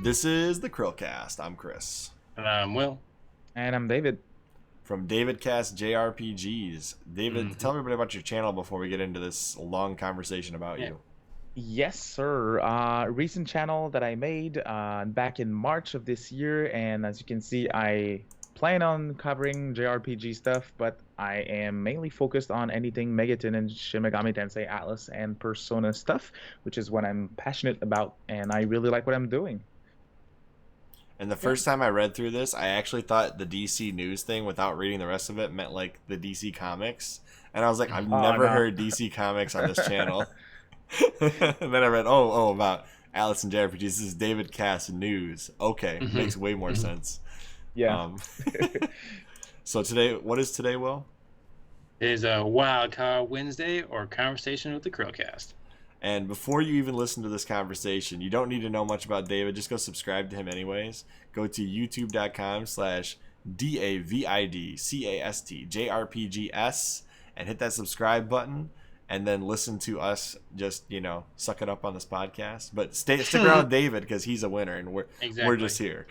This is the CHRILLCAST. I'm Chris. And I'm Will. And I'm David. From DavidCast JRPGs. David, tell everybody about your channel before we get into this long conversation about you. Yes, sir. Recent channel that I made back in March of this year, and as you can see, I plan on covering JRPG stuff, but I am mainly focused on anything Megaton and Shin Megami Tensei Atlas and Persona stuff, which is what I'm passionate about, and I really like what I'm doing. And the first time I read through this, I actually thought the DC News thing, without reading the rest of it, meant like the DC Comics. And I was like, I've never heard DC Comics on this channel. And then I read, about Atlas and JRPGs. This is DavidCast News. Okay, makes way more sense. Yeah. So today, what is today, Will? It is a Wild Card Wednesday or Conversation with the CHRILLCAST. And before you even listen to this conversation, you don't need to know much about David. Just go subscribe to him anyways. Go to youtube.com/DavidCast and hit that subscribe button. And then listen to us just, suck it up on this podcast. But stick around with David because he's a winner and we're just here.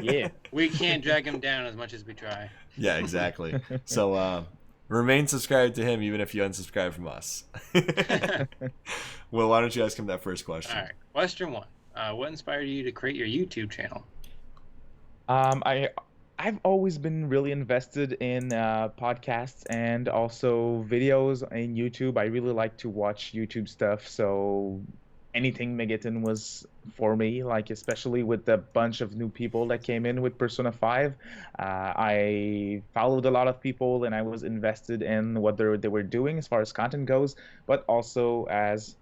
Yeah. We can't drag him down as much as we try. Yeah, exactly. So remain subscribed to him even if you unsubscribe from us. Well, why don't you ask him that first question? All right. Question one. What inspired you to create your YouTube channel? I've always been really invested in podcasts and also videos in YouTube. I really like to watch YouTube stuff, so anything Megaton was for me, like especially with the bunch of new people that came in with Persona 5. I followed a lot of people and I was invested in what they were doing as far as content goes, but also as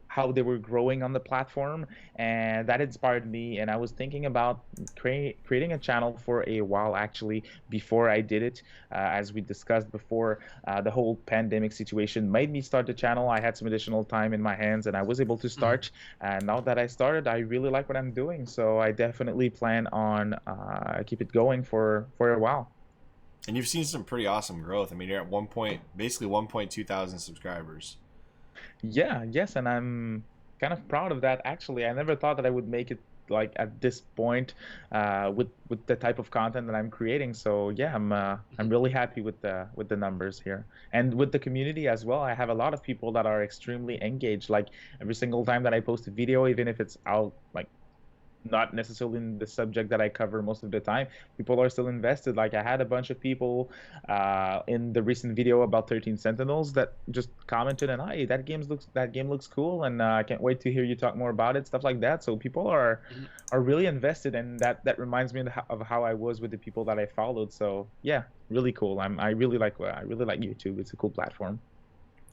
how they were growing on the platform, and that inspired me. And I was thinking about creating a channel for a while actually before I did it. As we discussed before, the whole pandemic situation made me start the channel. I had some additional time in my hands and I was able to start. And now that I started, I really like what I'm doing, so I definitely plan on keep it going for a while. And you've seen some pretty awesome growth. I mean, you're at basically 1.2 thousand subscribers. Yes, and I'm kind of proud of that actually. I never thought that I would make it like at this point with the type of content that I'm creating. So yeah, I'm really happy with the numbers here and with the community as well. I have a lot of people that are extremely engaged. Like every single time that I post a video, even if it's out like not necessarily in the subject that I cover most of the time, people are still invested. Like I had a bunch of people in the recent video about 13 Sentinels that just commented and hey, that game looks cool, and I can't wait to hear you talk more about it, stuff like that. So people are really invested, and that reminds me of how I was with the people that I followed. So yeah, really cool. I really like YouTube. It's a cool platform.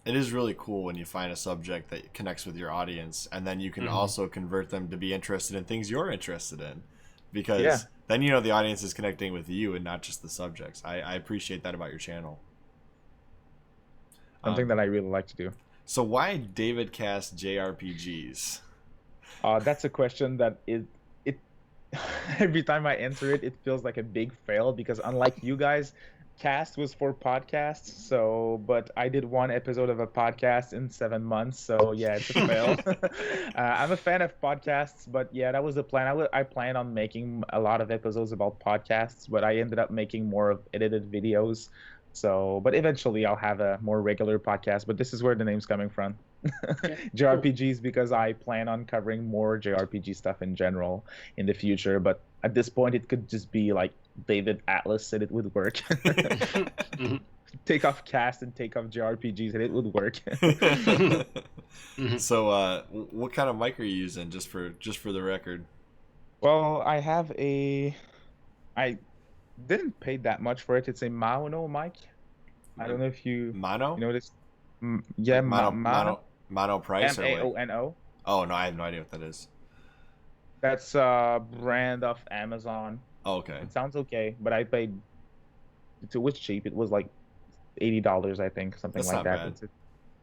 It is really cool when you find a subject that connects with your audience, and then you can also convert them to be interested in things you're interested in, because then the audience is connecting with you and not just the subjects. I appreciate that about your channel. Something that I really like to do. So why DavidCast JRPGs? That's a question that every time I answer it, it feels like a big fail, because unlike you guys, cast was for podcasts, but I did one episode of a podcast in 7 months, so yeah, it's a fail. I'm a fan of podcasts, but yeah, that was the plan. I planned on making a lot of episodes about podcasts, but I ended up making more of edited videos. So, but eventually I'll have a more regular podcast, but this is where the name's coming from. JRPGs, because I plan on covering more JRPG stuff in general in the future, but at this point it could just be like David Atlas said it would work. Take off cast and take off JRPGs and it would work. So what kind of mic are you using, just for the record? Well, I didn't pay that much for it. It's a mono mic. I don't know if you mono. You know this? Yeah, like mono price, or MAONO. Oh no, I have no idea what that is. That's a brand of Amazon. Oh, okay. It sounds okay, but I paid. It was cheap. It was like $80, I think, something That's like not that. bad.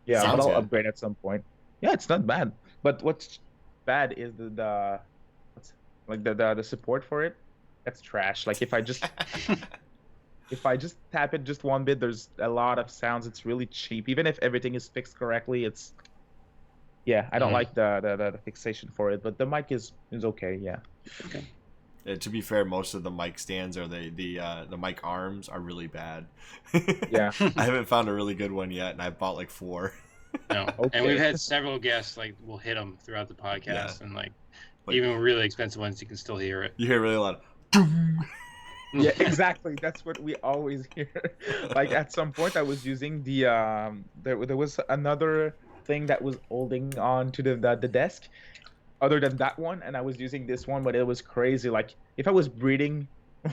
Yeah, Sounds but I'll good. upgrade at some point. Yeah, it's not bad. But what's bad is the support for it. That's trash. Like if I just tap it just one bit, there's a lot of sounds. It's really cheap. Even if everything is fixed correctly, Yeah, I don't like the fixation for it, but the mic is okay. Yeah. Okay. To be fair, most of the mic stands or the mic arms are really bad. Yeah. I haven't found a really good one yet, and I've bought like 4. No, Okay. and we've had several guests like we'll hit them throughout the podcast, and like even really expensive ones, you can still hear it. You hear really loud. Yeah, exactly. That's what we always hear. Like at some point, I was using the there was another thing that was holding on to the desk, other than that one, and I was using this one, but it was crazy. Like if I was breathing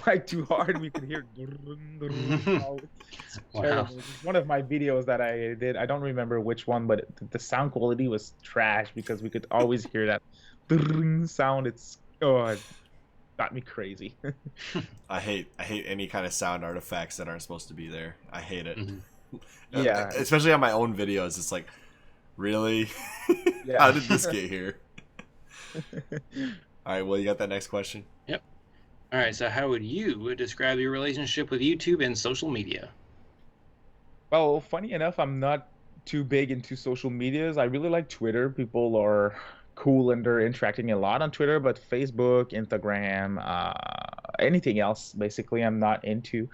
like too hard, we could hear. Oh, it's terrible. Wow. One of my videos that I did, I don't remember which one, but the sound quality was trash because we could always hear that sound. It's it got me crazy. I hate any kind of sound artifacts that aren't supposed to be there. I hate it. Yeah, especially on my own videos. It's like, really? Yeah. How did this get here? All right, well, you got that next question? Yep. All right, so how would you describe your relationship with YouTube and social media? Well, funny enough, I'm not too big into social medias. I really like Twitter. People are cool and they're interacting a lot on Twitter, but Facebook, Instagram, anything else, basically, I'm not into.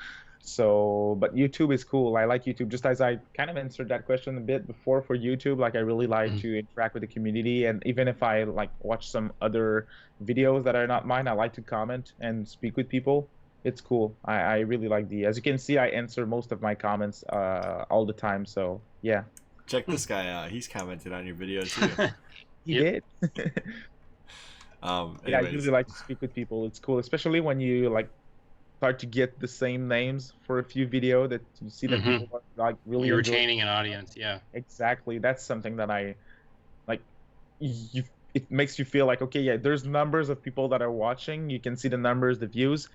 So, but YouTube is cool. I like YouTube. Just as I kind of answered that question a bit before for YouTube, like I really like to interact with the community. And even if I like watch some other videos that are not mine, I like to comment and speak with people. It's cool. I really like as you can see, I answer most of my comments all the time. So yeah. Check this guy out. He's commented on your video too. He did. Yeah, I really like to speak with people. It's cool, especially when you like start to get the same names for a few videos that you see that people are like really. You're retaining an audience, yeah. Exactly. That's something that I like. It makes you feel like, okay, yeah, there's numbers of people that are watching. You can see the numbers, the views.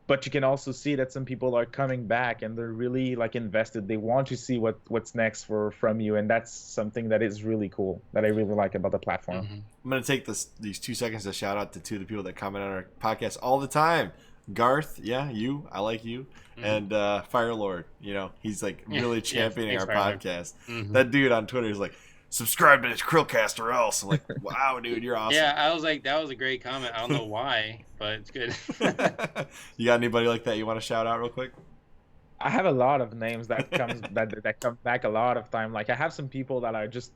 But you can also see that some people are coming back and they're really like invested. They want to see what's next from you, and that's something that is really cool that I really like about the platform. I'm gonna take these 2 seconds to shout out to 2 of the people that comment on our podcast all the time. Garth, yeah, you, I like you, and Firelord. You know, he's like really championing our podcast. That dude on Twitter is like, subscribe to this CHRILLCAST or else. I'm like, wow, dude, you're awesome. Yeah, I was like, that was a great comment. I don't know why, but it's good. You got anybody like that you want to shout out real quick? I have a lot of names that comes that come back a lot of time. Like I have some people that are just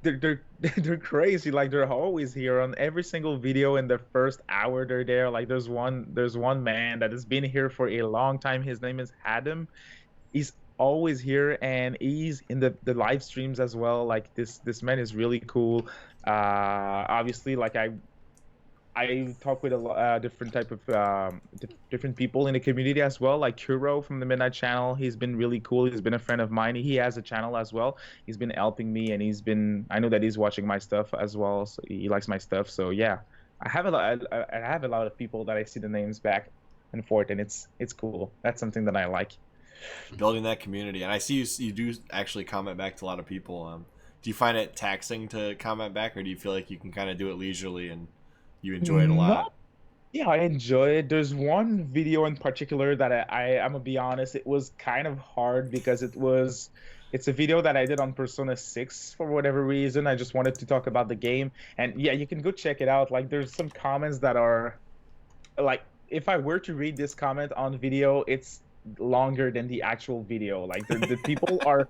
they're crazy. Like they're always here on every single video. In the first hour they're there. Like there's one man that has been here for a long time. His name is Adam. He's always here and he's in the live streams as well. Like this man is really cool. Obviously, like I talk with a different type of different people in the community as well, like Kuro from the Midnight Channel. He's been really cool. He's been a friend of mine. He has a channel as well. He's been helping me, and I know that he's watching my stuff as well, so he likes my stuff. So yeah, I have a lot of people that I see the names back and forth, and it's cool. That's something that I like. Building that community. And I see you do actually comment back to a lot of people. Do you find it taxing to comment back, or do you feel like you can kind of do it leisurely and you enjoy it a lot? Yeah, I enjoy it. There's one video in particular that I'm gonna be honest, it was kind of hard because it's a video that I did on Persona 6 for whatever reason. I just wanted to talk about the game, and yeah, you can go check it out. Like there's some comments that are like, if I were to read this comment on video, it's longer than the actual video. Like the people are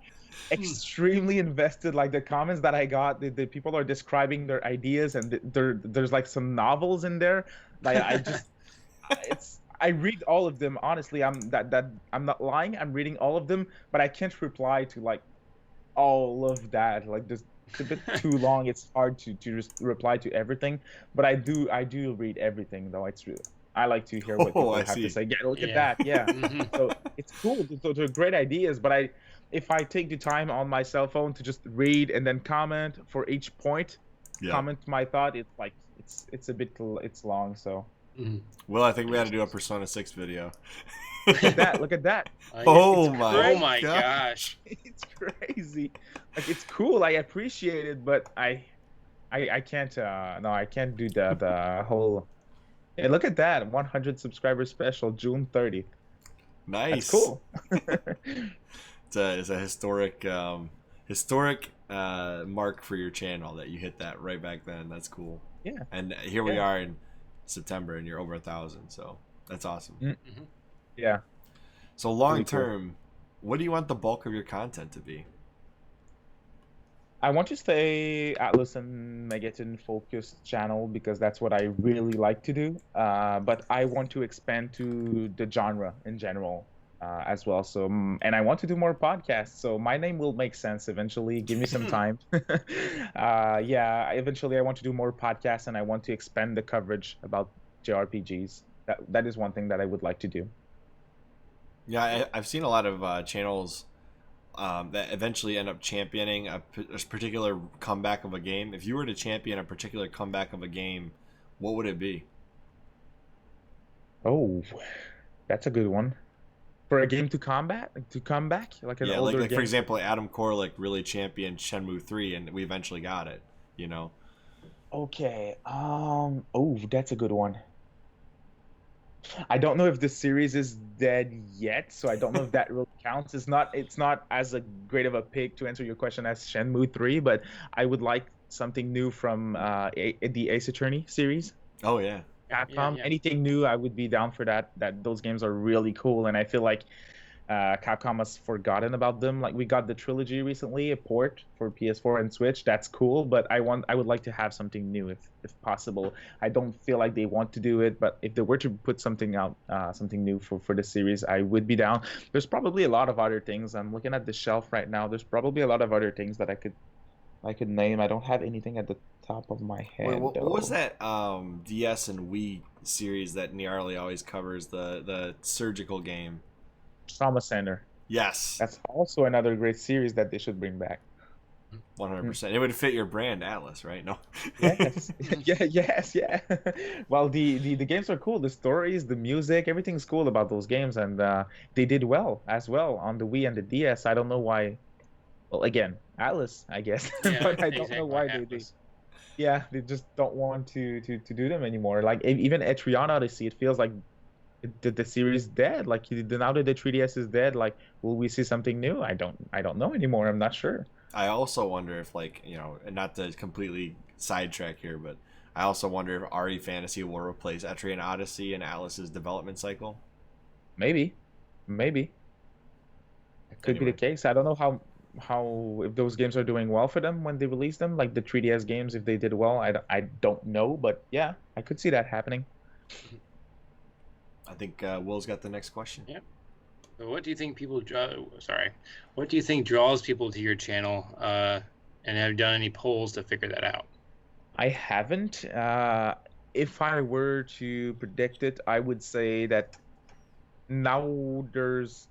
extremely invested. Like the comments that I got, the people are describing their ideas, and there's like some novels in there. Like I read all of them. Honestly, I'm not lying. I'm reading all of them, but I can't reply to like all of that. Like it's a bit too long. It's hard to just reply to everything. But I do read everything though. It's really, I like to hear what people have to say. Yeah, look at that. Yeah. So it's cool. So they're great ideas, but if I take the time on my cell phone to just read and then comment for each point, comment my thought, it's like it's a bit long. So. Well, I think we had to do a Persona 6 video. Look at that! Look at that! Oh my gosh! It's crazy. Like it's cool. I appreciate it, but I can't. No, I can't do the whole. Hey, look at that! 100 subscriber special, June 30th. Nice. That's cool. It's a historic historic mark for your channel that you hit that right back then. That's cool. Yeah. And here we are in September, and you're over 1,000. So that's awesome. Mm-hmm. Yeah. So long term, what do you want the bulk of your content to be? I want to stay Atlas and Megaton focused channel because that's what I really like to do. But I want to expand to the genre in general as well. So, and I want to do more podcasts. So my name will make sense eventually. Give me some time. Yeah, eventually I want to do more podcasts and I want to expand the coverage about JRPGs. That is one thing that I would like to do. Yeah, I've seen a lot of channels that eventually end up championing a particular comeback of a game. If you were to champion a particular comeback of a game, what would it be? Oh, that's a good one. For a game to come back, like an older like game. For example, Adam Korlick really championed Shenmue 3, and we eventually got it. You know. Okay. Oh, that's a good one. I don't know if the series is dead yet, so I don't know if that really counts. It's not as a great of a pick to answer your question as Shenmue 3, but I would like something new from the Ace Attorney series. Oh yeah. Capcom. Yeah. Anything new, I would be down for that. Those games are really cool, and I feel like Capcom has forgotten about them. Like we got the trilogy recently, a port for PS4 and Switch. That's cool, but I would like to have something new if possible. I don't feel like they want to do it, but if they were to put something out, something new for the series, I would be down. There's probably a lot of other things. I'm looking at the shelf right now. There's probably a lot of other things that I could name. I don't have anything at the top of my head. Wait, what was that DS and Wii series that Gnarly always covers? The surgical game. Trauma Center. Yes. That's also another great series that they should bring back. 100%. It would fit your brand, Atlas, right? No. Yes. Yeah. Well, the games are cool. The stories, the music, everything's cool about those games, and they did well as well on the Wii and the DS. I don't know why. Well, again, Atlas, I guess, Yeah, but I don't know why they just don't want to do them anymore. Like even Etrian Odyssey, it feels like the series dead. Like now that the 3DS is dead, like will we see something new? I don't know anymore. I'm not sure. I also wonder if, like, you know, not to completely sidetrack here, but I also wonder if RE Fantasy will replace Etrian Odyssey in Atlas's development cycle. Maybe it could be the case. I don't know how if those games are doing well for them when they release them, like the 3DS games, if they did well. I don't know, but yeah, I could see that happening. I think Will's got the next question. Yep. So what do you think what do you think draws people to your channel, and have you done any polls to figure that out? I haven't. If I were to predict it, I would say that now there's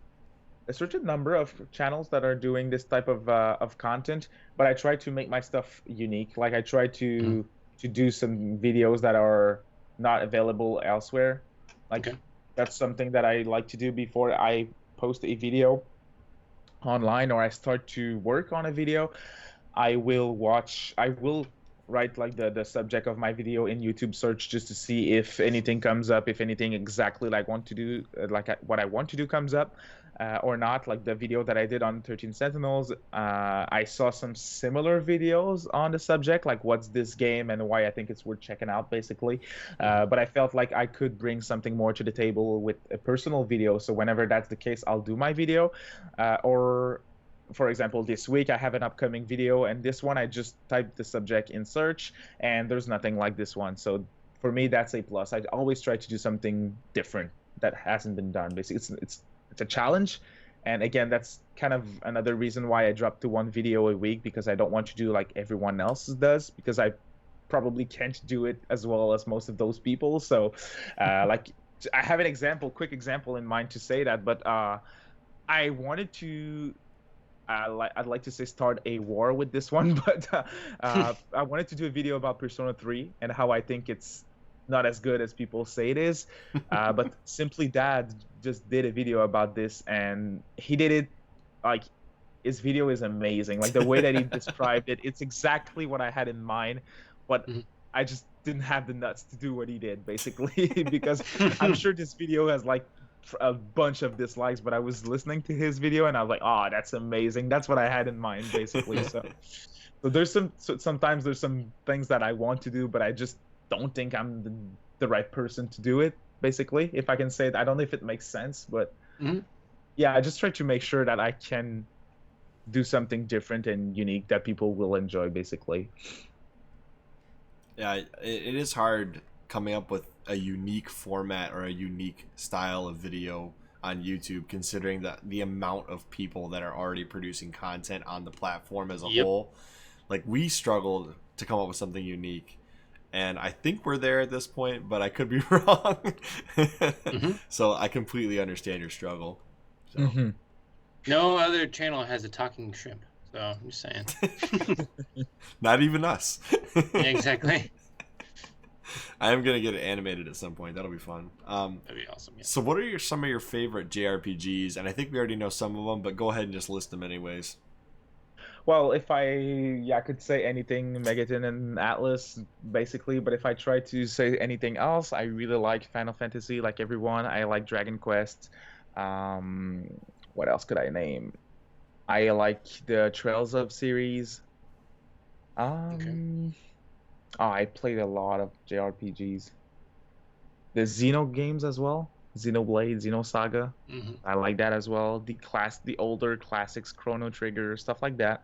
a certain number of channels that are doing this type of content, but I try to make my stuff unique. Like I try to do some videos that are not available elsewhere. Like that's something that I like to do before I post a video online or I start to work on a video. I will write like the subject of my video in YouTube search just to see if anything comes up, if anything exactly like want to do, what I want to do comes up or not. Like the video that I did on 13 Sentinels, I saw some similar videos on the subject, like what's this game and why I think it's worth checking out, basically. But I felt like I could bring something more to the table with a personal video. So whenever that's the case, I'll do my video. Or for example, this week I have an upcoming video, and this one I just typed the subject in search, and there's nothing like this one. So for me, that's a plus. I always try to do something different that hasn't been done. Basically, it's a challenge, and again, that's kind of another reason why I dropped to one video a week, because I don't want to do like everyone else does, because I probably can't do it as well as most of those people. So, like, I have an quick example in mind to say that, but I wanted to. I'd like to say start a war with this one, but I wanted to do a video about Persona 3 and how I think it's not as good as people say it is. But Simply Dad just did a video about this, and he did it like his video is amazing. Like the way that he described it, it's exactly what I had in mind, but I just didn't have the nuts to do what he did, basically, because I'm sure this video has like a bunch of dislikes, but I was listening to his video and I was like, oh, that's amazing. That's what I had in mind, basically. So there's sometimes there's some things that I want to do, but I just don't think I'm the right person to do it, basically. If I can say it, I don't know if it makes sense, but yeah, I just try to make sure that I can do something different and unique that people will enjoy, basically. Yeah, it is hard coming up with a unique format or a unique style of video on YouTube, considering the amount of people that are already producing content on the platform as a whole. Like, we struggled to come up with something unique, and I think we're there at this point, but I could be wrong. So I completely understand your struggle. So. No other channel has a talking shrimp, so I'm just saying. Not even us. Yeah, exactly. I am gonna get it animated at some point. That'll be fun. That'd be awesome. Yeah. So, what are some of your favorite JRPGs? And I think we already know some of them, but go ahead and just list them anyways. Well, if I could say anything, Megaton and Atlas, basically. But if I try to say anything else, I really like Final Fantasy, like everyone. I like Dragon Quest. What else could I name? I like the Trails of series. Oh, I played a lot of JRPGs. The Xeno games as well. Xenoblade, Xenosaga. I like that as well. The older classics, Chrono Trigger, stuff like that.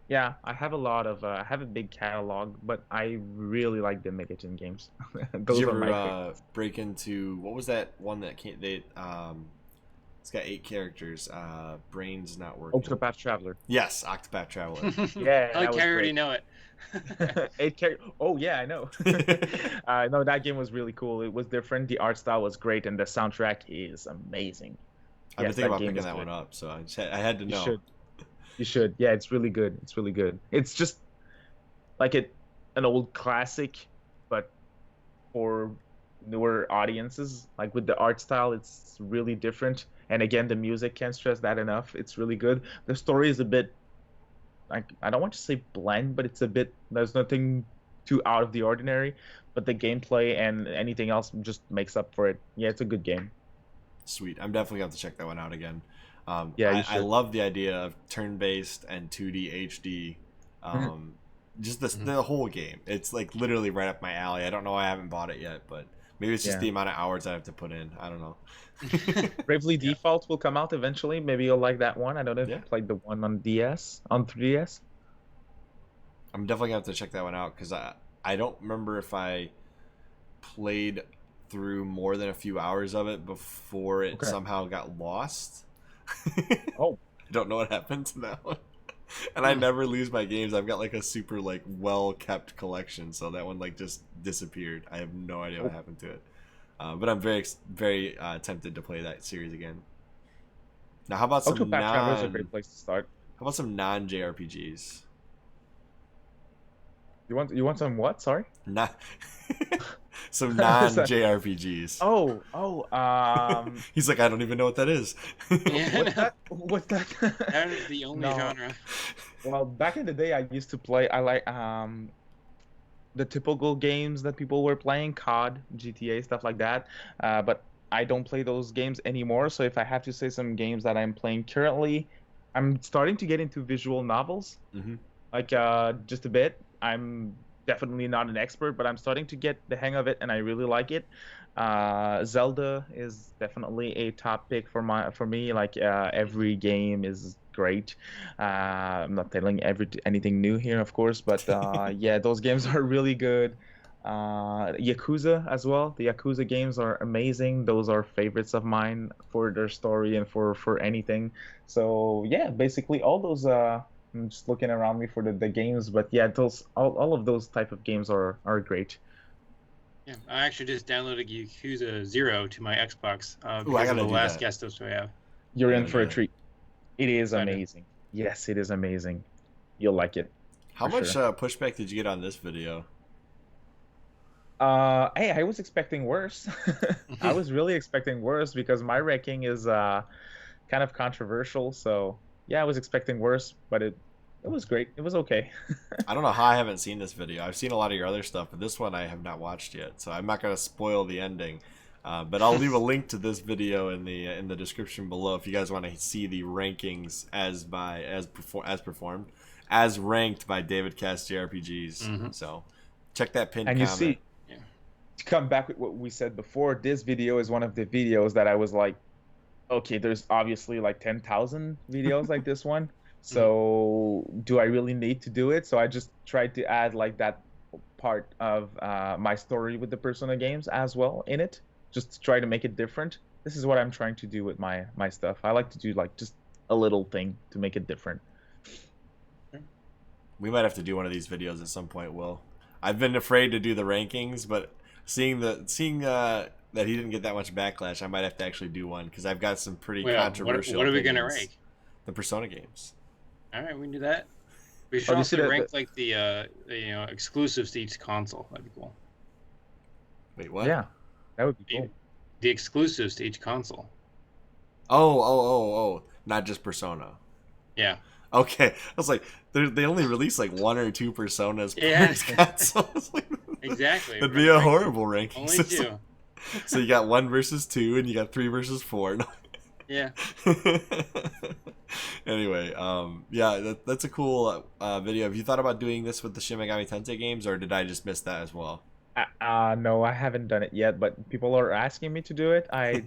Yeah, I have I have a big catalog, but I really like the Megaton games. Those Did you are my ever favorites. break into what was that one that can't they it's got 8 characters. Brain's not working. Octopath Traveler. Yes, Octopath Traveler. Yeah, I already know it. 8 Oh yeah, I know. No, that game was really cool. It was different. The art style was great, and the soundtrack is amazing. I've been thinking about picking that one up, so I had to know. You should. Yeah, it's really good. It's really good. It's just like an old classic, but for newer audiences. Like with the art style, it's really different. And again, the music, can't stress that enough. It's really good. The story is a bit, like, I don't want to say bland, but it's a bit, there's nothing too out of the ordinary. But the gameplay and anything else just makes up for it. Yeah, it's a good game. Sweet. I'm definitely going to have to check that one out again. Yeah, I love the idea of turn-based and 2D HD. Just the whole game. It's like literally right up my alley. I don't know why I haven't bought it yet, but maybe it's just the amount of hours I have to put in. I don't know. Bravely Default will come out eventually. Maybe you'll like that one. I don't know if you played the one on 3DS. I'm definitely going to have to check that one out because I don't remember if I played through more than a few hours of it before it somehow got lost. Oh, I don't know what happened to that one. And I never lose my games. I've got like a super like well kept collection, so that one like just disappeared. I have no idea what happened to it. But I'm very tempted to play that series again. Now, how about some Traveler is a great place to start. How about some non JRPGs? You want some what? Sorry. Some non JRPGs. He's like, I don't even know what that is. What's that? That is the only genre. Well, back in the day, I used to play. I like the typical games that people were playing, COD, GTA, stuff like that. But I don't play those games anymore. So if I have to say some games that I'm playing currently, I'm starting to get into visual novels, like just a bit. I'm definitely not an expert, but I'm starting to get the hang of it, and I really like it. Zelda is definitely a top pick for me. Like every game is great. I'm not telling anything new here, of course, but yeah, those games are really good. Yakuza as well. The Yakuza games are amazing. Those are favorites of mine for their story and for anything. So yeah, basically all those. I'm just looking around me for the games, but yeah, those all of those type of games are great. Yeah, I actually just downloaded Yakuza 0 to my Xbox Ooh, I gotta the do last that. guest host we have. You're in for a treat. It is amazing. Yes, it is amazing. You'll like it. How much pushback did you get on this video? Hey, I was expecting worse. I was really expecting worse because my ranking is kind of controversial. So yeah, I was expecting worse, but it was great. It was okay. I don't know how I haven't seen this video. I've seen a lot of your other stuff, but this one I have not watched yet. So I'm not going to spoil the ending. But I'll leave a link to this video in the description below if you guys want to see the rankings as ranked by DavidCast JRPGs. So check that pinned comment. You see, to come back with what we said before, this video is one of the videos that I was like, okay, there's obviously like 10,000 videos like this one. So do I really need to do it? So I just tried to add like that part of my story with the Persona games as well in it, just to try to make it different. This is what I'm trying to do with my stuff. I like to do like just a little thing to make it different. We might have to do one of these videos at some point, Will. I've been afraid to do the rankings, but seeing that he didn't get that much backlash, I might have to actually do one because I've got some pretty controversial. What are we gonna rank? The Persona games. All right, we can do that. We should also rank like the exclusives to each console. That'd be cool. Wait, what? Yeah, that would be cool. The exclusives to each console. Oh! Not just Persona. Yeah. Okay, I was like, they only release like 1 or 2 Personas per console. Like, exactly. That'd be a horrible ranking. Only 2. So you got 1 versus 2, and you got 3 versus 4. Yeah. Anyway, yeah, that's a cool video. Have you thought about doing this with the Shin Megami Tensei games, or did I just miss that as well? No, I haven't done it yet, but people are asking me to do it. I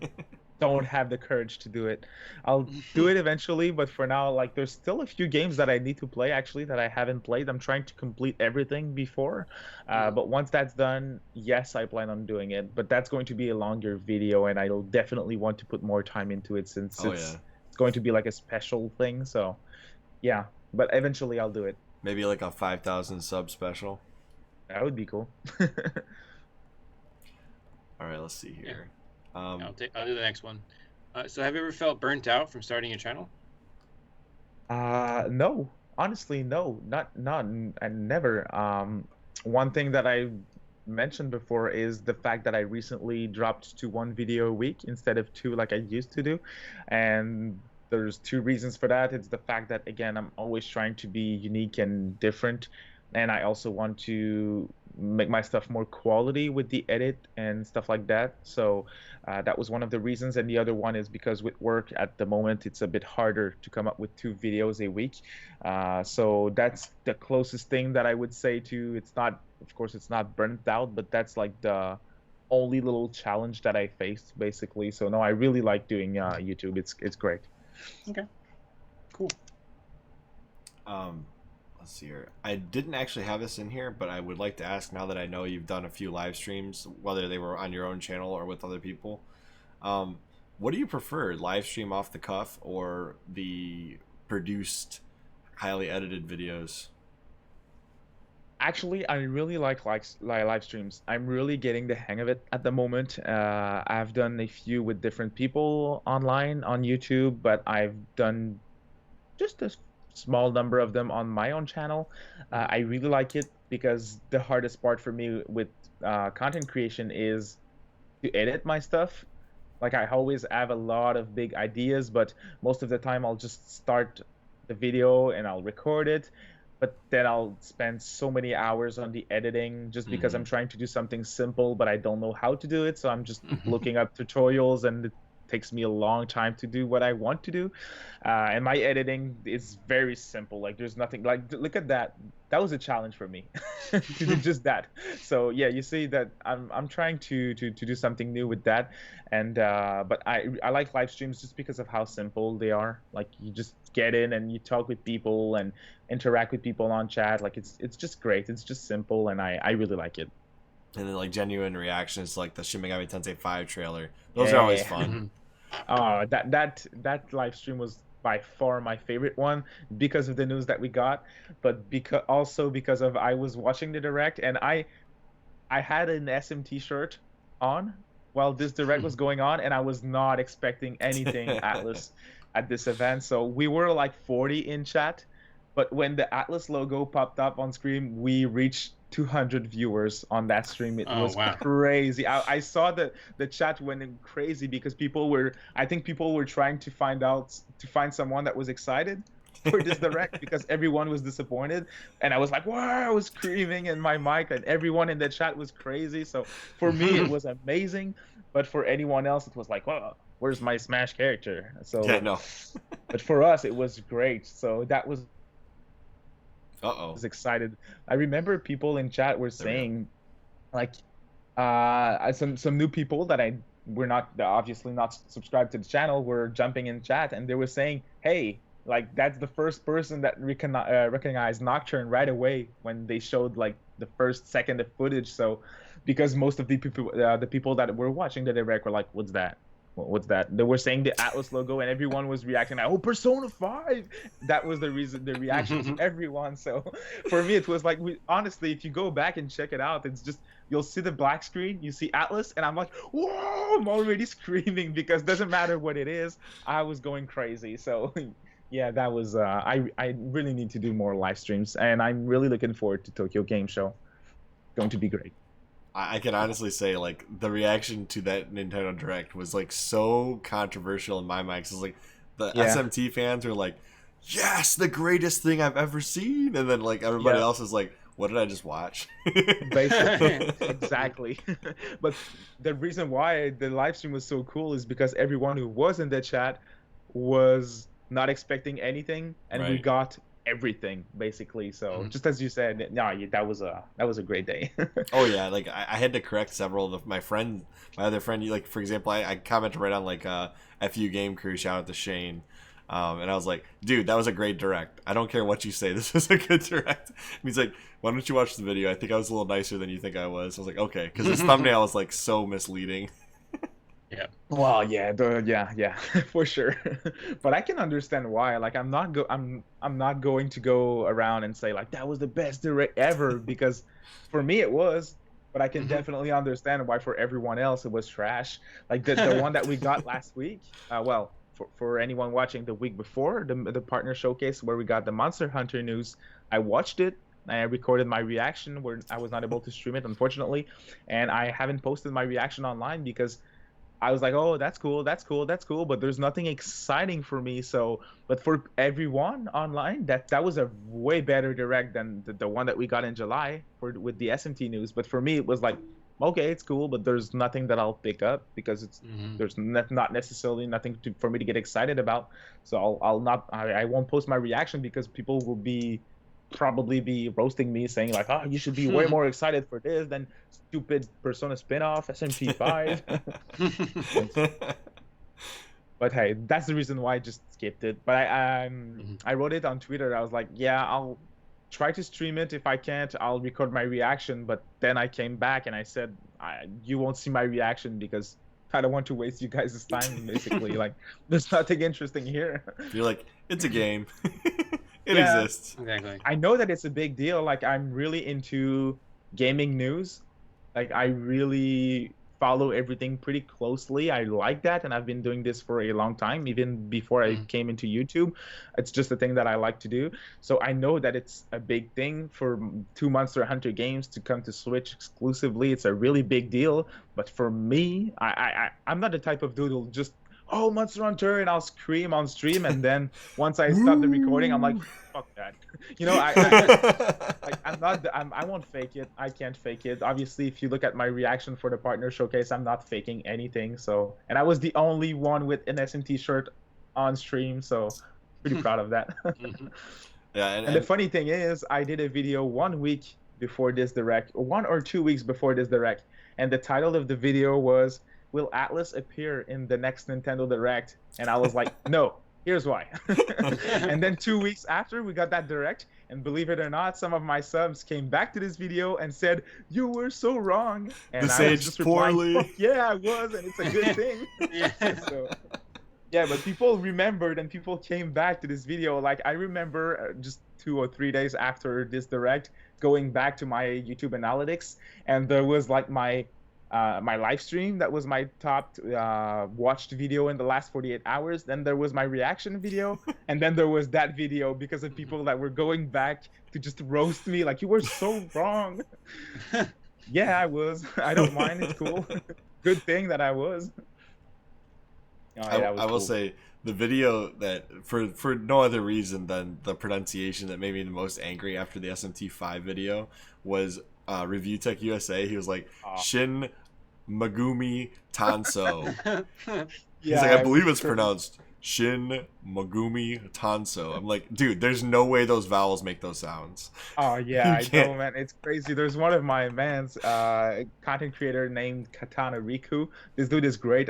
don't have the courage to do it. I'll do it eventually, but for now, like, there's still a few games that I need to play actually that I haven't played. I'm trying to complete everything before, but once that's done, yes, I plan on doing it. But that's going to be a longer video, and I'll definitely want to put more time into it since it's going to be like a special thing. So, yeah, but eventually I'll do it. Maybe like a 5,000 sub special. That would be cool. All right, let's see here. I'll do the next one. So have you ever felt burnt out from starting a channel? No, honestly, no, not and never. One thing that I mentioned before is the fact that I recently dropped to 1 video a week instead of 2 like I used to do, and there's 2 reasons for that. It's the fact that, again, I'm always trying to be unique and different, and I also want to make my stuff more quality with the edit and stuff like that. So that was one of the reasons, and the other one is because with work at the moment it's a bit harder to come up with 2 videos a week. So that's the closest thing that I would say to. It's not, of course, it's not burnt out, but that's like the only little challenge that I faced basically. So no, I really like doing YouTube. It's great. Okay, cool. Let's see here. I didn't actually have this in here, but I would like to ask, now that I know you've done a few live streams, whether they were on your own channel or with other people, what do you prefer, live stream off the cuff or the produced, highly edited videos? Actually, I really like live streams. I'm really getting the hang of it at the moment. I've done a few with different people online on YouTube, but I've done just a small number of them on my own channel. I really like it because the hardest part for me with content creation is to edit my stuff. Like, I always have a lot of big ideas, but most of the time I'll just start the video and I'll record it, but then I'll spend so many hours on the editing just because I'm trying to do something simple, but I don't know how to do it. So I'm just looking up tutorials, and it takes me a long time to do what I want to do. And my editing is very simple. Like, there's nothing, like, look at that. That was a challenge for me to do just that. So yeah, you see that I'm trying to do something new with that. And but I like live streams just because of how simple they are. Like, you just get in and you talk with people and interact with people on chat. Like, it's just great. It's just simple, and I really like it. And then, like, genuine reactions, like the Shin Megami Tensei 5 trailer. Those are always fun. That live stream was by far my favorite one because of the news that we got, but also because of I was watching the direct, and I had an SMT shirt on while this direct was going on, and I was not expecting anything Atlas at this event. So we were like 40 in chat, but when the Atlas logo popped up on screen, we reached 200 viewers on that stream. It was crazy. I saw the chat went crazy because I think people were trying to find someone that was excited for this direct because everyone was disappointed, and I was like, wow, I was screaming in my mic, and everyone in the chat was crazy. So for me, it was amazing, but for anyone else, it was like, oh, where's my Smash character? So Yeah, no. but for us, it was great. So that was Uh-oh. was excited. I remember people in chat were saying, like, some new people that I were not obviously not subscribed to the channel were jumping in chat, and they were saying, "Hey, like that's the first person that recognized Nocturne right away when they showed like the first second of footage." So, because most of the people that were watching the direct were like, "What's that? What's that?" They were saying the Atlas logo, and everyone was reacting like, "Oh, Persona 5!" That was the reason, the reaction to everyone. So for me, it was like, honestly, if you go back and check it out, it's just, you'll see the black screen, you see Atlas, and I'm like, whoa, I'm already screaming because it doesn't matter what it is. I was going crazy. So yeah, that was, I really need to do more live streams, and I'm really looking forward to Tokyo Game Show. Going to be great. I can honestly say, like, the reaction to that Nintendo Direct was, like, so controversial in my mind. 'Cause, like, the SMT fans were like, yes, the greatest thing I've ever seen. And then, like, everybody else is like, what did I just watch? Basically, exactly. But the reason why the live stream was so cool is because everyone who was in the chat was not expecting anything, and we got everything basically. So just as you said, no, that was a great day. Oh yeah, like I had to correct several of my other friend. Like, for example, I commented right on like FU Game Crew, shout out to Shane, and I was like, dude, that was a great direct. I don't care what you say, this is a good direct. And he's like, why don't you watch the video? I think I was a little nicer than you think I was. I was like, okay, because his thumbnail was like so misleading. Yeah. Well, yeah, for sure. But I can understand why. Like, I'm not going to go around and say like that was the best direct ever, because for me it was. But I can definitely understand why for everyone else it was trash. Like the one that we got last week. Well, for anyone watching the week before, the partner showcase where we got the Monster Hunter news, I watched it. I recorded my reaction where I was not able to stream it, unfortunately, and I haven't posted my reaction online because I was like, oh, that's cool, but there's nothing exciting for me. So, but for everyone online, that was a way better direct than the one that we got in July with the SMT news. But for me, it was like, okay, it's cool, but there's nothing that I'll pick up because it's there's not necessarily nothing for me to get excited about. So I won't post my reaction because people will probably be roasting me, saying like, oh, you should be way more excited for this than stupid Persona spin-off SMT5. But hey, that's the reason why I just skipped it. But I wrote it on Twitter. I was like, yeah, I'll try to stream it. If I can't, I'll record my reaction. But then I came back and I said, you won't see my reaction because I don't want to waste you guys' time, basically. Like, there's nothing interesting here. You're like, it's a game. It exists. Exactly. I know that it's a big deal. Like, I'm really into gaming news. Like, I really follow everything pretty closely. I like that, and I've been doing this for a long time, even before I came into YouTube. It's just a thing that I like to do. So I know that it's a big thing for 2 Monster Hunter games to come to Switch exclusively. It's a really big deal. But for me, I'm not the type of dude who'll just, oh, Monster Hunter, and I'll scream on stream, and then once I stop the recording, I'm like, fuck that. You know, I won't fake it. I can't fake it. Obviously, if you look at my reaction for the partner showcase, I'm not faking anything. So, and I was the only one with an SMT shirt on stream, so pretty proud of that. Yeah, and the funny thing is, I did a video 1 week before this direct, or 1 or 2 weeks before this direct, and the title of the video was, will Atlas appear in the next Nintendo Direct? And I was like, no, here's why. And then 2 weeks after we got that Direct, and believe it or not, some of my subs came back to this video and said, you were so wrong. And I was just poorly. Replying, yeah, I was, and it's a good thing. So, yeah, but people remembered and people came back to this video. Like, I remember just 2 or 3 days after this Direct, going back to my YouTube analytics, and there was like my live stream that was my top watched video in the last 48 hours. Then there was my reaction video, and then there was that video because of people that were going back to just roast me like, you were so wrong. Yeah, I was. I don't mind. It's cool. Good thing that I was. I will say The video that for no other reason than the pronunciation that made me the most angry after the SMT5 video was Review Tech USA. He was like Shin Megumi Tanso. He's like, I believe it's pronounced Shin Megumi Tanso. I'm like, dude, there's no way those vowels make those sounds. Oh yeah, I know, man. It's crazy. There's one of my man's content creator named Katana Riku. This dude is great.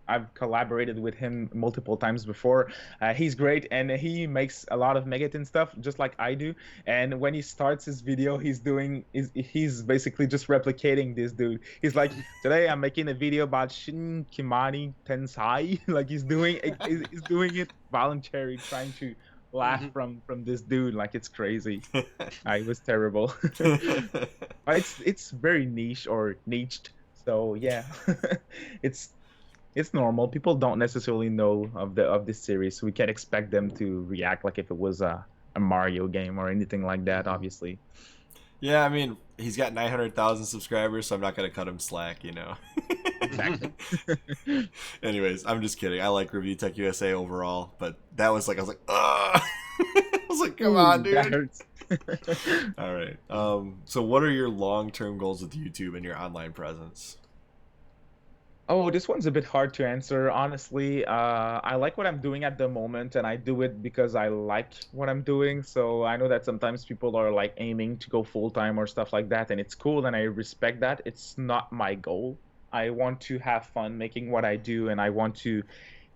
I've collaborated with him multiple times before. He's great, and he makes a lot of Megaton stuff, just like I do. And when he starts his video, he's basically just replicating this dude. He's like, today I'm making a video about Shin Kimani Tensai. Like he's doing it voluntary, trying to laugh from this dude. Like it's crazy. It was terrible. But it's very niche or niched. So yeah, it's normal. People don't necessarily know of this series, so we can't expect them to react like if it was a Mario game or anything like that, obviously. Yeah, I mean, he's got 900,000 subscribers, so I'm not going to cut him slack, you know. Exactly. Anyways, I'm just kidding. I like Review Tech USA overall, but that was like, I was like, ugh. I was like, come on, dude. That hurts. All right. So what are your long-term goals with YouTube and your online presence? Oh, this one's a bit hard to answer. Honestly, I like what I'm doing at the moment, and I do it because I like what I'm doing. So I know that sometimes people are like aiming to go full-time or stuff like that, and it's cool, and I respect that. It's not my goal. I want to have fun making what I do, and I want to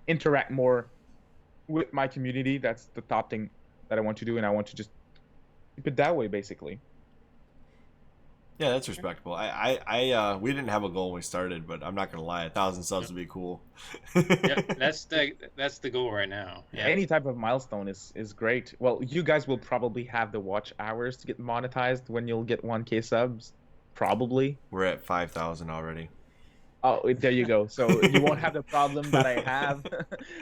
interact more with my community. That's the top thing that I want to do, and I want to just keep it that way, basically. Yeah, that's respectable. We didn't have a goal when we started, but I'm not gonna lie, 1,000 subs would be cool. Yeah, that's the goal right now. Yeah. Any type of milestone is great. Well, you guys will probably have the watch hours to get monetized when you'll get 1K subs, probably. We're at 5,000 already. Oh, there you go. So you won't have the problem that I have,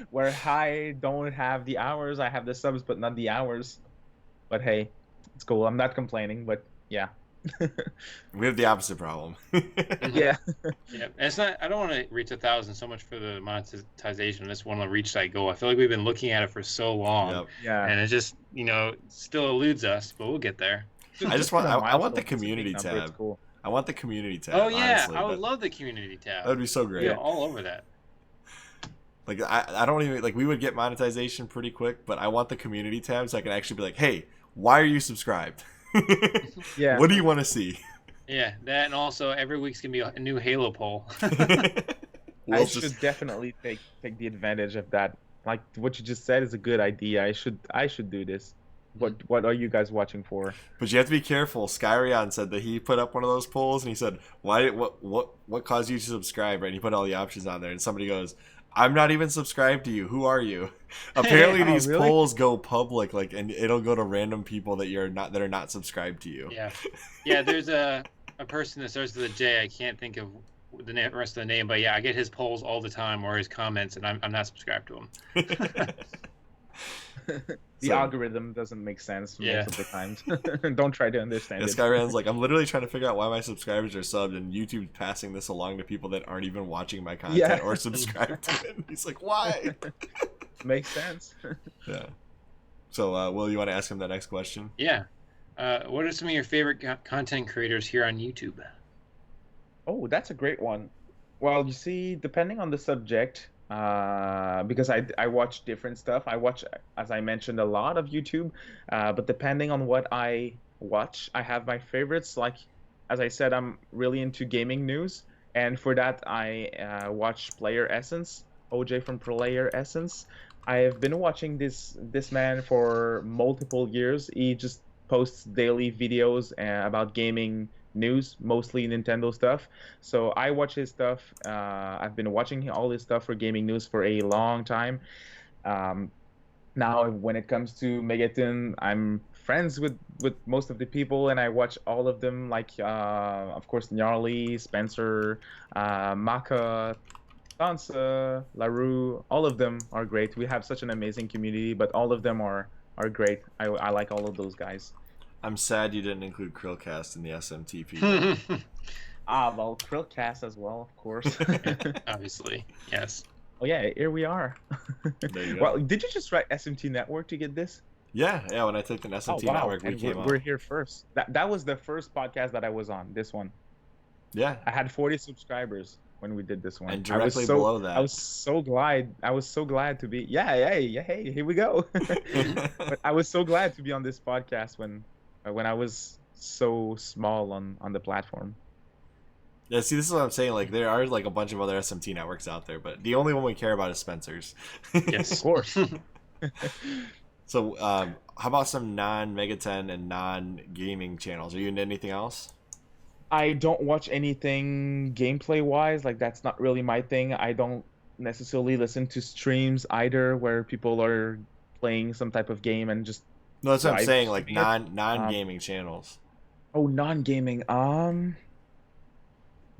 where I don't have the hours. I have the subs, but not the hours. But hey, it's cool. I'm not complaining, but yeah. We have the opposite problem. Yeah. Yeah. And it's not. I don't want to reach 1,000 so much for the monetization. I just want to reach that goal. I feel like we've been looking at it for so long, Yep. Yeah. and it just still eludes us. But we'll get there. I want the community tab. It's cool. I want the community tab. Oh yeah, honestly. I would love the community tab. That would be so great. Yeah, all over that. Like I don't even like we would get monetization pretty quick, but I want the community tab so I can actually be like, hey, why are you subscribed? Yeah. What do you want to see? Yeah, that, and also every week's gonna be a new Halo poll. I should definitely take the advantage of that. Like what you just said is a good idea. I should do this. What are you guys watching for? But you have to be careful. Skyrion said that he put up one of those polls and he said, what caused you to subscribe? Right? And he put all the options on there and somebody goes, I'm not even subscribed to you. Who are you? Apparently these really? polls go public, like, and it'll go to random people that are not subscribed to you. Yeah. Yeah, there's a person that starts with a J. I can't think of the rest of the name, but yeah, I get his polls all the time or his comments, and I'm not subscribed to him. The algorithm doesn't make sense most of the times. Don't try to understand it. Skyrand's like, I'm literally trying to figure out why my subscribers are subbed, and YouTube's passing this along to people that aren't even watching my content or subscribed to it. And he's like, why? Makes sense. Yeah. So, Will, you want to ask him the next question? Yeah. What are some of your favorite content creators here on YouTube? Oh, that's a great one. Well, you see, depending on the subject, because I watch different stuff. I watch, as I mentioned, a lot of YouTube, but depending on what I watch, I have my favorites. Like, as I said, I'm really into gaming news, and for that, I watch Player Essence, OJ from Player Essence. I have been watching this man for multiple years. He just posts daily videos about gaming news, mostly Nintendo stuff. So I watch his stuff. I've been watching all his stuff for gaming news for a long time. Now, when it comes to Megaton, I'm friends with most of the people, and I watch all of them. Like, of course, Gnarly, Spencer, Maka, Sansa, LaRue. All of them are great. We have such an amazing community, but all of them are great. I like all of those guys. I'm sad you didn't include CHRILLCAST in the SMTP. Well, CHRILLCAST as well, of course. Obviously, yes. Oh yeah, here we are. There you Well, go. did you just write SMT Network to get this? Yeah. When I typed in Oh SMT wow, Network, we and came we're up. here first. That was the first podcast that I was on. This one. Yeah, I had 40 subscribers when we did this one. and directly below that. I was so glad to be. Yeah, hey, here we go. But I was so glad to be on this podcast when I was so small on the platform. Yeah, see, this is what I'm saying. Like, there are like a bunch of other SMT networks out there, but the only one we care about is Spencer's. Yes. Of course. So, how about some non-Megaten and non-gaming channels? Are you into anything else? I don't watch anything gameplay wise. Like that's not really my thing. I don't necessarily listen to streams either where people are playing some type of game and just No, that's what I'm live saying. Like streaming it. non-gaming channels. Oh, non-gaming.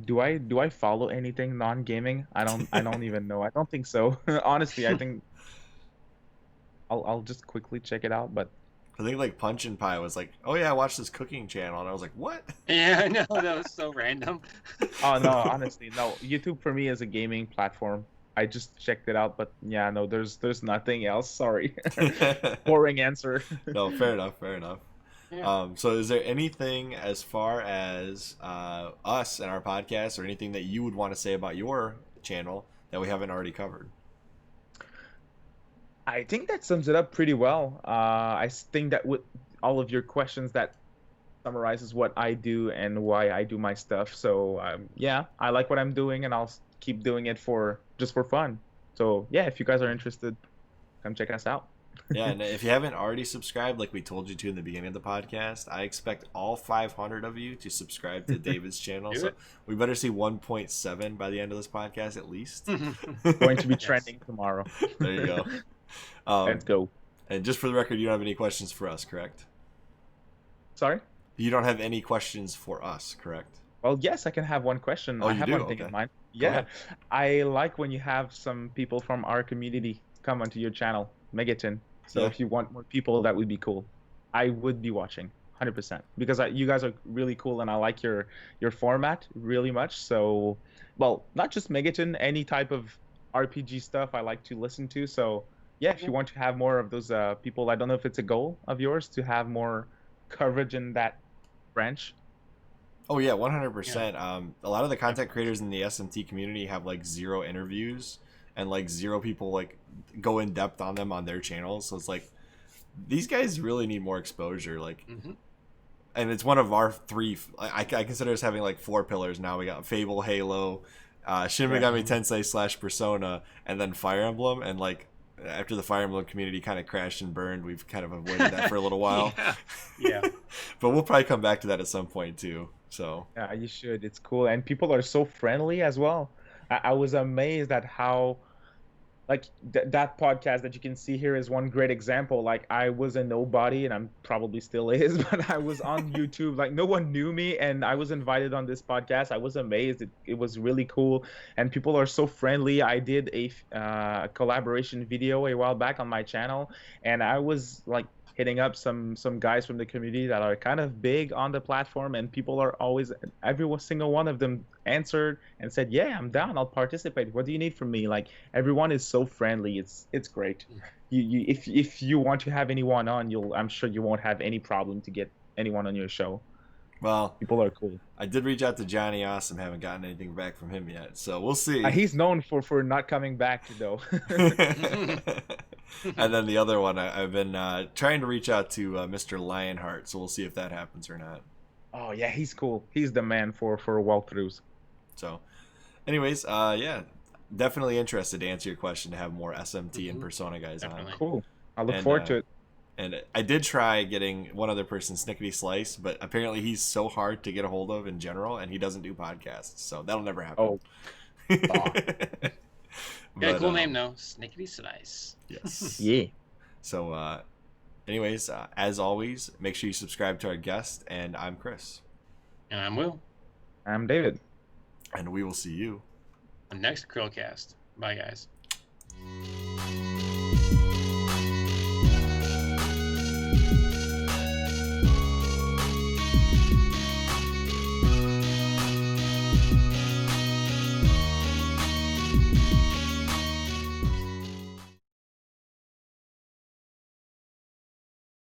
Do I follow anything non-gaming? I don't even know. I don't think so. Honestly, I think I'll just quickly check it out, but I think like Punch and Pie was like, oh yeah, I watched this cooking channel, and I was like, what? Yeah, I know, that was so random. oh no, honestly, no. YouTube for me is a gaming platform. I just checked it out, but yeah, no, there's nothing else. Sorry. Boring answer. No, fair enough. Yeah. So is there anything as far as us and our podcast, or anything that you would want to say about your channel that we haven't already covered? I think that sums it up pretty well. Think that with all of your questions, that summarizes what I do and why I do my stuff. So yeah, I like what I'm doing, and I'll keep doing it for fun. So yeah, if you guys are interested, come check us out. Yeah, and if you haven't already subscribed, like we told you to in the beginning of the podcast, I expect all 500 of you to subscribe to David's channel. Do So it. we better see 1.7 by the end of this podcast at least. Going to be Yes. trending tomorrow. There you go. Let's go. And just for the record, you don't have any questions for us, correct? Sorry. You don't have any questions for us, correct? Well, yes, I can have one question. Oh, I you have do? one thing in Okay. mind. Go Yeah, ahead. I like when you have some people from our community come onto your channel, Megaton. So Yeah. if you want more people, that would be cool. I would be watching 100% because you guys are really cool and I like your format really much. So, well, not just Megaton, any type of RPG stuff I like to listen to. So, yeah, if you want to have more of those people, I don't know if it's a goal of yours to have more coverage in that branch. Oh yeah, 100%. A lot of the content creators in the SMT community have like 0 interviews and like 0 people like go in depth on them on their channels. So it's like these guys really need more exposure. Like, and it's one of our 3. I consider us having like 4 pillars now. We got Fable, Halo, Shin Megami Tensei / Persona, and then Fire Emblem. And like after the Fire Emblem community kind of crashed and burned, we've kind of avoided that for a little while. Yeah. But we'll probably come back to that at some point too. So Yeah, you should. It's cool, and people are so friendly as well. I was amazed at how, like, that podcast that you can see here is one great example. Like, I was a nobody, and I'm probably still is, but I was on YouTube. Like, no one knew me, and I was invited on this podcast. I was amazed. It was really cool, and people are so friendly. I did a collaboration video a while back on my channel, and I was like hitting up some guys from the community that are kind of big on the platform, and people are always, every single one of them answered and said, yeah, I'm down, I'll participate, what do you need from me? Like, everyone is so friendly. It's great. If you want to have anyone on, I'm sure you won't have any problem to get anyone on your show. well, People are cool. I did reach out to Johnny Awesome, haven't gotten anything back from him yet, so we'll see. He's known for not coming back though. And then the other one, I've been trying to reach out to Mr. Lionheart, so we'll see if that happens or not. Oh yeah, he's cool. He's the man for walkthroughs. So, anyways, yeah, definitely interested to answer your question to have more SMT and Persona guys Definitely. on. Cool. I look And, forward to it. And I did try getting one other person, Snickety Slice, but apparently he's so hard to get a hold of in general, and he doesn't do podcasts, so that'll never happen. Oh. Yeah, But, cool name though. Snickety Slice. Yes. Yeah. So, anyways, as always, make sure you subscribe to our guest, and I'm Chris, And I'm Will. I'm David. and we will see you On next CHRILLCAST. Bye, guys.